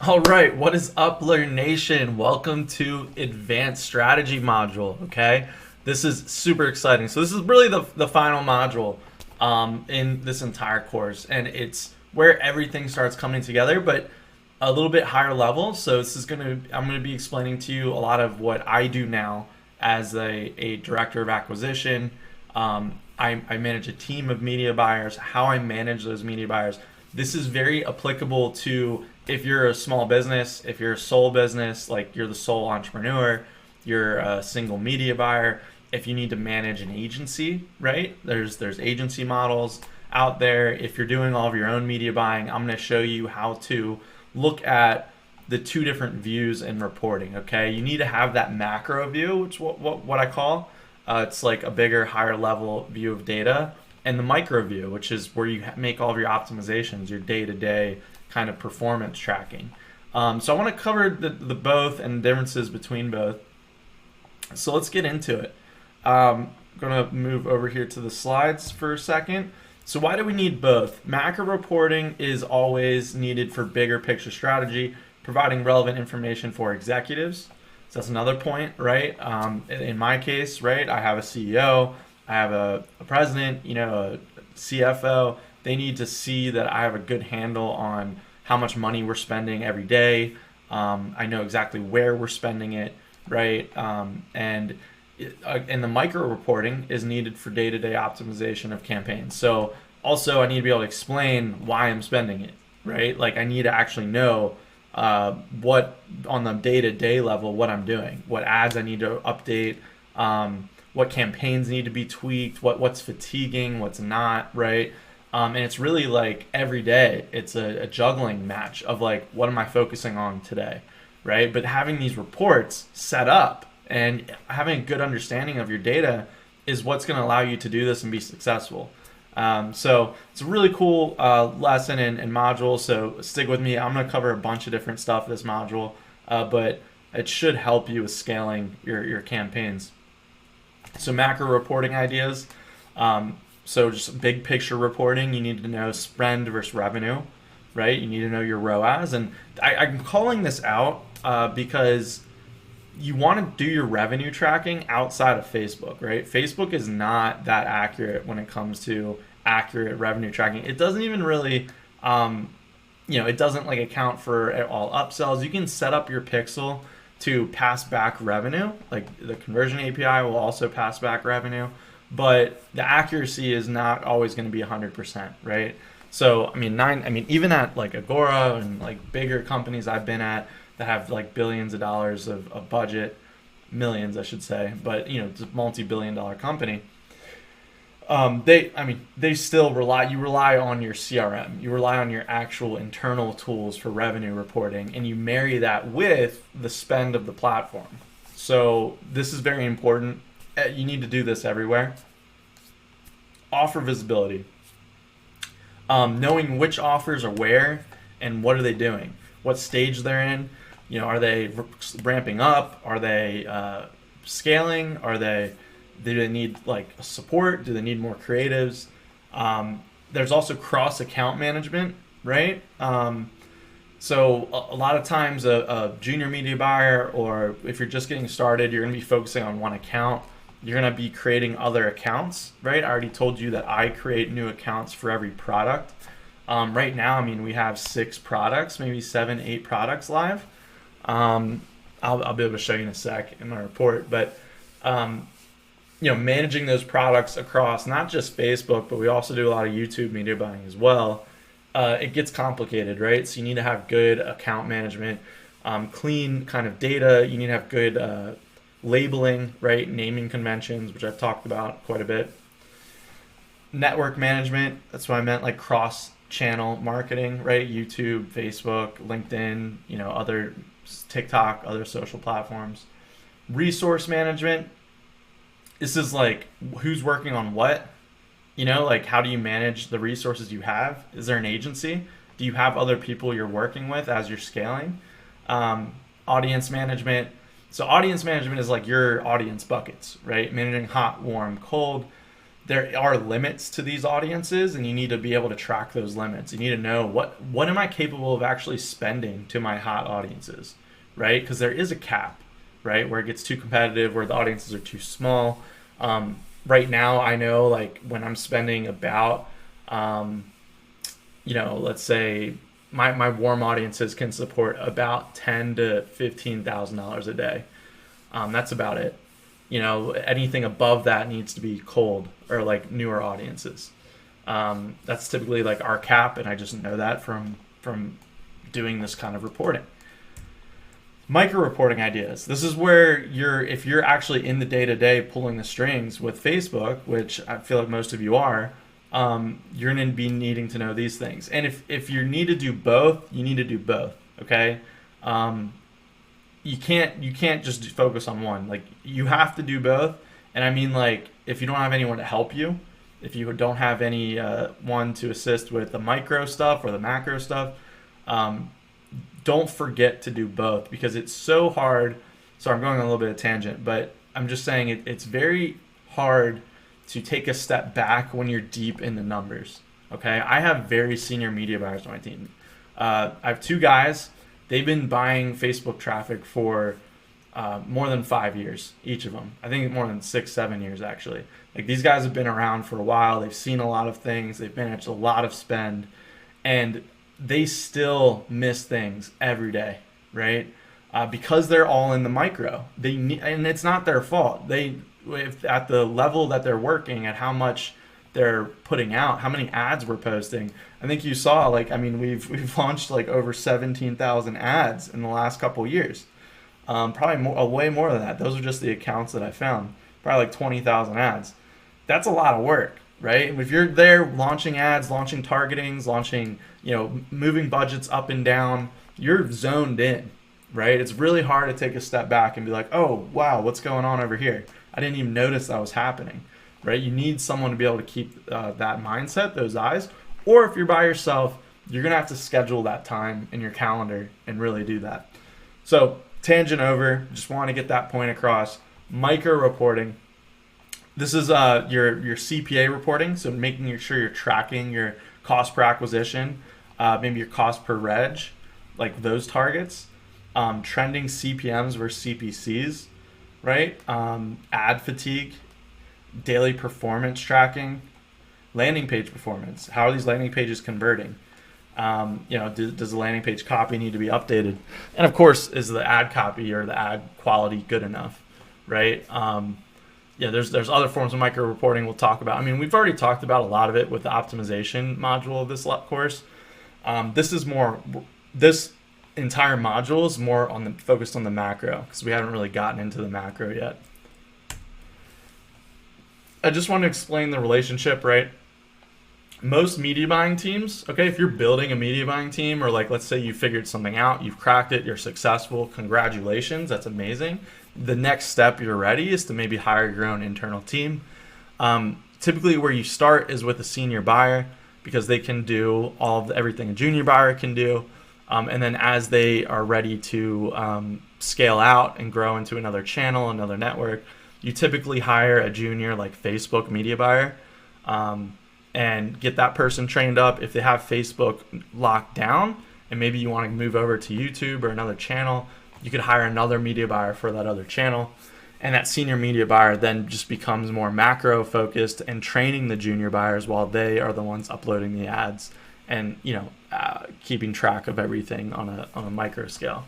All right, what is up, Learn Nation? Welcome to Advanced Strategy module. Okay, this is super exciting. So this is really the final module in this entire course, and it's where everything starts coming together, but a little bit higher level. So I'm gonna be explaining to you a lot of what I do now as a director of acquisition. I manage a team of media buyers. How I manage those media buyers. This is very applicable to if you're a small business, if you're a sole business, like you're the sole entrepreneur, you're a single media buyer, if you need to manage an agency, right? There's agency models out there. If you're doing all of your own media buying, I'm going to show you how to look at the two different views in reporting, okay? You need to have that macro view, which is what I call. It's like a bigger, higher level view of data, and the micro view, which is where you make all of your optimizations, your day-to-day kind of performance tracking. So I want to cover the both and differences between both. So let's get into it. I'm going to move over here to the slides for a second. So why do we need both? Macro reporting is always needed for bigger picture strategy, providing relevant information for executives. So that's another point, right? In my case, right, I have a CEO, I have a president, a CFO. They need to see that I have a good handle on how much money we're spending every day. I know exactly where we're spending it, right? And the micro reporting is needed for day-to-day optimization of campaigns. So also I need to be able to explain why I'm spending it, right? Like I need to actually know what on the day-to-day level, what I'm doing, what ads I need to update, what campaigns need to be tweaked, what's fatiguing, what's not, right? And it's really like every day, it's a juggling match of like, what am I focusing on today, right? But having these reports set up and having a good understanding of your data is what's going to allow you to do this and be successful. So it's a really cool lesson and module. So stick with me. I'm going to cover a bunch of different stuff this module, but it should help you with scaling your campaigns. So macro reporting ideas. So just big picture reporting, you need to know spend versus revenue, right? You need to know your ROAS. And I'm calling this out because you want to do your revenue tracking outside of Facebook, right? Facebook is not that accurate when it comes to accurate revenue tracking. It doesn't even really, it doesn't like account for all upsells. You can set up your pixel to pass back revenue, like the conversion API will also pass back revenue, but the accuracy is not always going to be 100%, right? So even at like Agora and like bigger companies I've been at that have like billions of dollars of budget, millions I should say, but it's a multi-billion-dollar company. They still rely on your CRM. You rely on your actual internal tools for revenue reporting, and you marry that with the spend of the platform. So this is very important. You need to do this everywhere. Offer visibility. Knowing which offers are where and what are they doing, what stage they're in. Are they ramping up? Are they scaling? Do they need like support? Do they need more creatives? There's also cross account management, right? So a lot of times a junior media buyer, or if you're just getting started, you're going to be focusing on one account. You're going to be creating other accounts, right? I already told you that I create new accounts for every product. Right now, we have 6 products, maybe 7, 8 products live. I'll be able to show you in a sec in my report, but managing those products across not just Facebook, but we also do a lot of YouTube media buying as well. It gets complicated, right? So you need to have good account management, clean kind of data. You need to have good labeling, right? Naming conventions, which I've talked about quite a bit. Network management, that's what I meant, like cross-channel marketing, right? YouTube, Facebook, LinkedIn, other TikTok, other social platforms. Resource management, this is like who's working on what, like how do you manage the resources you have? Is there an agency? Do you have other people you're working with as you're scaling? Audience management. So audience management is like your audience buckets, right? Managing hot, warm, cold. there are limits to these audiences, and you need to be able to track those limits. You need to know what am I capable of actually spending to my hot audiences, right? Because there is a cap, right, where it gets too competitive, where the audiences are too small. Right now, I know like when I'm spending about, let's say my warm audiences can support about $10,000 to $15,000 a day. That's about it. Anything above that needs to be cold or like newer audiences. That's typically like our cap, and I just know that from doing this kind of reporting. Micro reporting ideas. This is where if you're actually in the day-to-day pulling the strings with Facebook, which I feel like most of you are, you're going to be needing to know these things. And if you need to do both, you need to do both. Okay. You can't just focus on one. Like, you have to do both. And I mean, like, if you don't have anyone to help you, if you don't have any one to assist with the micro stuff or the macro stuff, don't forget to do both, because it's so hard. So I'm going on a little bit of tangent, but I'm just saying it's very hard to take a step back when you're deep in the numbers. Okay, I have very senior media buyers on my team. I have two guys. They've been buying Facebook traffic for more than 5 years, each of them. I think more than 6-7 years, actually. Like, these guys have been around for a while. They've seen a lot of things. They've managed a lot of spend, and they still miss things every day, right? Because they're all in the micro. And it's not their fault. If at the level that they're working, at how much they're putting out, how many ads we're posting. I think you saw, we've launched like over 17,000 ads in the last couple years. Probably way more than that. Those are just the accounts that I found. Probably like 20,000 ads. That's a lot of work, right? If you're there launching ads, launching targetings, launching, moving budgets up and down, you're zoned in, right? It's really hard to take a step back and be like, oh, wow, what's going on over here? I didn't even notice that was happening, right? You need someone to be able to keep that mindset, those eyes. Or if you're by yourself, you're going to have to schedule that time in your calendar and really do that. So, tangent over, just want to get that point across. Micro reporting. This is your CPA reporting, so making sure you're tracking your cost per acquisition, maybe your cost per reg, like those targets. Trending CPMs versus CPCs, right? Ad fatigue, daily performance tracking, landing page performance. How are these landing pages converting? Does the landing page copy need to be updated? And of course, is the ad copy or the ad quality good enough, right? There's other forms of micro reporting we'll talk about. I mean, we've already talked about a lot of it with the optimization module of this course. This entire module is more focused on the macro, because we haven't really gotten into the macro yet. I just want to explain the relationship, right? Most media buying teams, okay, if you're building a media buying team, or like, let's say you figured something out, you've cracked it, you're successful, congratulations, that's amazing. The next step, you're ready, is to maybe hire your own internal team. Typically where you start is with a senior buyer, because they can do everything a junior buyer can do. And then as they are ready to scale out and grow into another channel, another network, you typically hire a junior like Facebook media buyer, and get that person trained up. If they have Facebook locked down and maybe you want to move over to YouTube or another channel, you could hire another media buyer for that other channel. And that senior media buyer then just becomes more macro focused and training the junior buyers while they are the ones uploading the ads and keeping track of everything on a micro scale.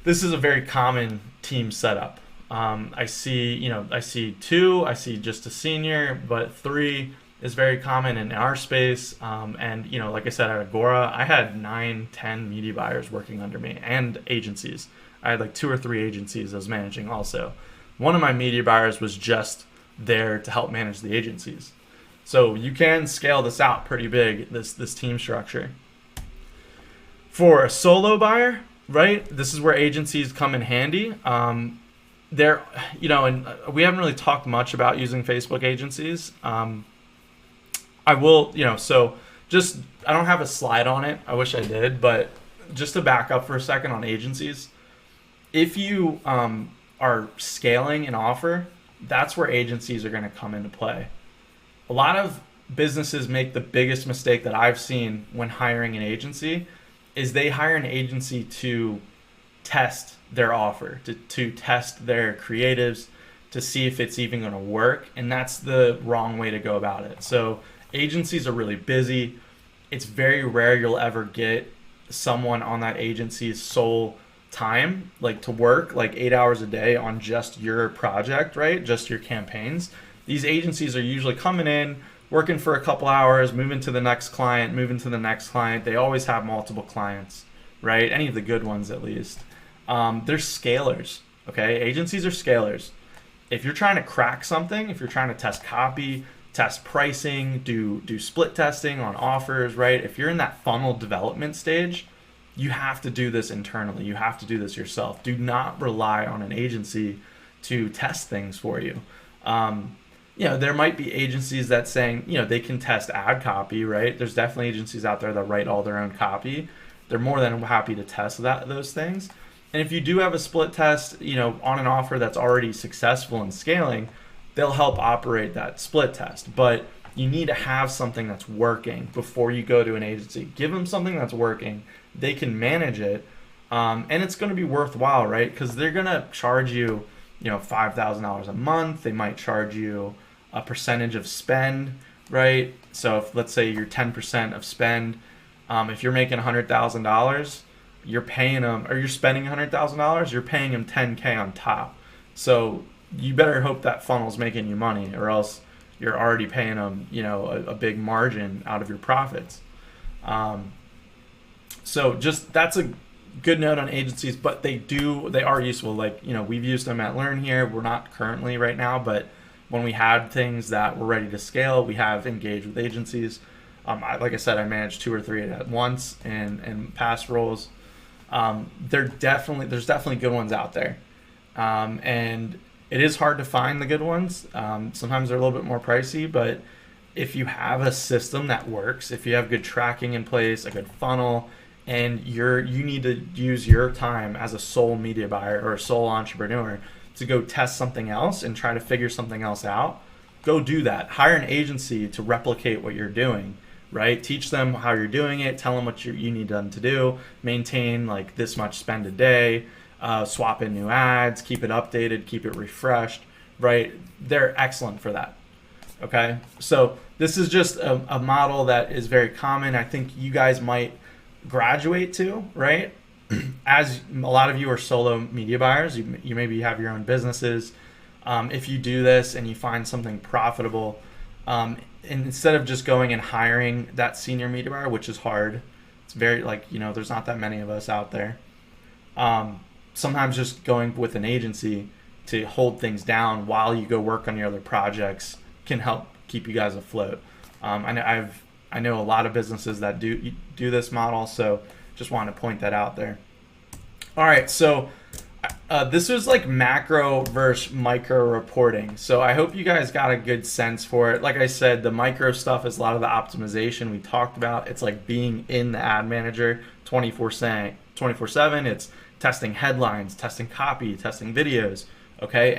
This is a very common team setup. I see two, I see just a senior, but 3 is very common in our space. And like I said, at Agora, I had 9-10 media buyers working under me, and agencies. I had like 2 or 3 agencies I was managing also. One of my media buyers was just there to help manage the agencies. So you can scale this out pretty big, this team structure. For a solo buyer, right, this is where agencies come in handy. And we haven't really talked much about using Facebook agencies. I will, so I don't have a slide on it. I wish I did, but just to back up for a second on agencies, if you are scaling an offer, that's where agencies are going to come into play. A lot of businesses make the biggest mistake that I've seen when hiring an agency is they hire an agency to test their offer, to test their creatives, to see if it's even going to work. And that's the wrong way to go about it. So agencies are really busy. It's very rare you'll ever get someone on that agency's sole time, like to work like 8 hours a day on just your project, right? Just your campaigns. These agencies are usually coming in, working for a couple hours, moving to the next client, moving to the next client. They always have multiple clients, right? Any of the good ones at least. They're scalers, okay? Agencies are scalers. If you're trying to crack something, if you're trying to test copy, test pricing, do split testing on offers, right? If you're in that funnel development stage, you have to do this internally. You have to do this yourself. Do not rely on an agency to test things for you. There might be agencies that saying, they can test ad copy, right? There's definitely agencies out there that write all their own copy. They're more than happy to test those things. And if you do have a split test, on an offer that's already successful in scaling, they'll help operate that split test. But you need to have something that's working before you go to an agency. Give them something that's working. They can manage it. And it's going to be worthwhile, right? Because they're going to charge you, $5,000 a month. They might charge you a percentage of spend, right? So if, let's say you're 10% of spend, if you're making $100,000, you're paying them, or you're spending $100,000, you're paying them $10K on top. So you better hope that funnel's making you money, or else you're already paying them, a big margin out of your profits. So just that's a good note on agencies, but they are useful. Like, we've used them at Learn Here. We're not currently right now, but when we had things that were ready to scale, we have engaged with agencies. Like I said, I managed 2 or 3 at once in past roles. There's definitely good ones out there. And it is hard to find the good ones. Sometimes they're a little bit more pricey, but if you have a system that works, if you have good tracking in place, a good funnel, and you need to use your time as a sole media buyer or a sole entrepreneur to go test something else and try to figure something else out, go do that. Hire an agency to replicate what you're doing, right? Teach them how you're doing it. Tell them what you need them to do. Maintain like this much spend a day. Swap in new ads. Keep it updated. Keep it refreshed, right? They're excellent for that. Okay, so this is just a model that is very common. I think you guys might graduate to, right? As a lot of you are solo media buyers, you maybe have your own businesses. If you do this and you find something profitable, and instead of just going and hiring that senior media buyer, which is hard, it's very there's not that many of us out there. Sometimes just going with an agency to hold things down while you go work on your other projects can help keep you guys afloat. I know a lot of businesses that do this model, so just wanted to point that out there. All right, so this was like macro versus micro reporting. So I hope you guys got a good sense for it. Like I said, the micro stuff is a lot of the optimization we talked about. It's like being in the ad manager 24/7. It's testing headlines, testing copy, testing videos, okay? And